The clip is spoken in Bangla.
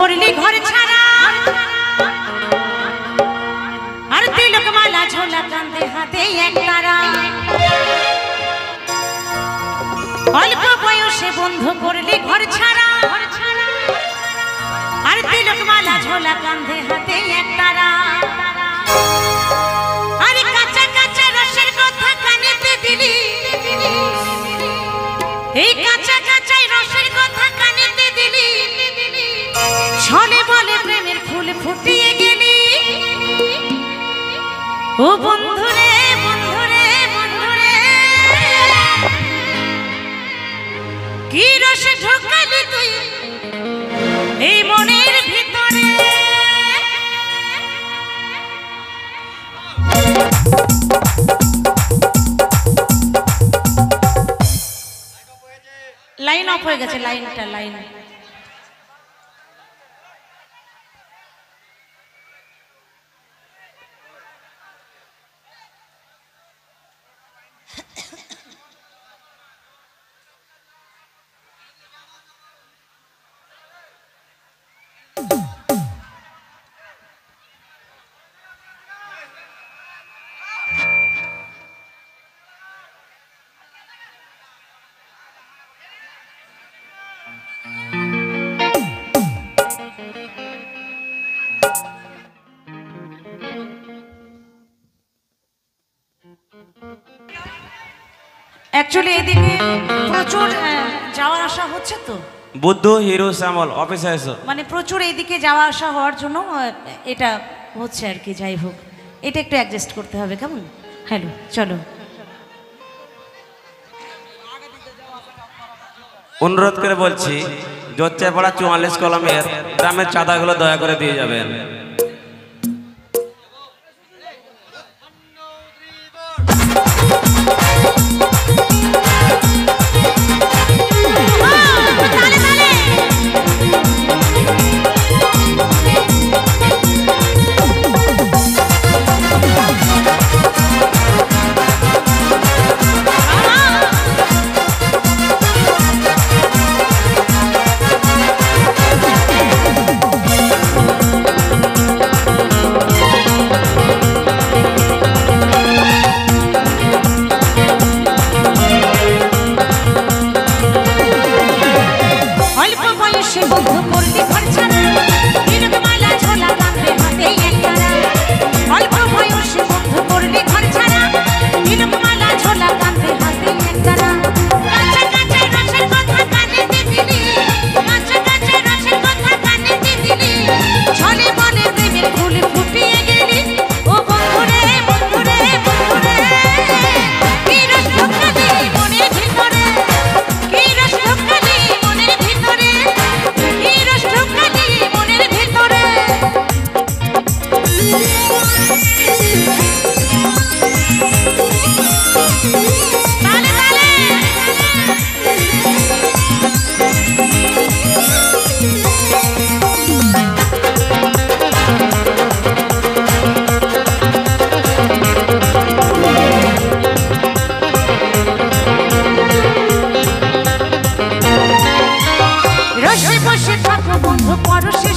করলি ঘর ছাড়া আর তিলক মালা ঝোলা কাঁধে হাতে এক তারা অল্প বয়সে বন্ধু করলি ঘর ছাড়া আর তিলক মালা ঝোলা কাঁধে হাতে এক তারা আর কাঁচা কাঁচা রসের কথা কানেতে দিলি এই কাঁচা কাঁচাই রসের কথা কানেতে দিলি ছলে বলে প্রেমের ফুল ফুটিয়ে গেলি ও বন্ধুরে বন্ধুরে বন্ধুরে কি রসে ঢোকালি তুই এই মনের ভিতরে লাইন অফ হয়ে গেছে লাইন एक्चुअली এদিকে প্রচুর যাওয়া আসা হচ্ছে তো বুদ্ধ হিরো শ্যামল অফিসে এসো মানে প্রচুর এইদিকে যাওয়া আসা হওয়ার জন্য এটা হচ্ছে আর কি যাই হোক এটা একটু অ্যাডজাস্ট করতে হবে কেমন হ্যালো চলো অনুরোধ করে বলছি জোচ্চাপাড়া 44 কলমের গ্রামের চাঁদাগুলো দয়া করে দিয়ে যাবেন বসে থাকো বন্ধু পরশে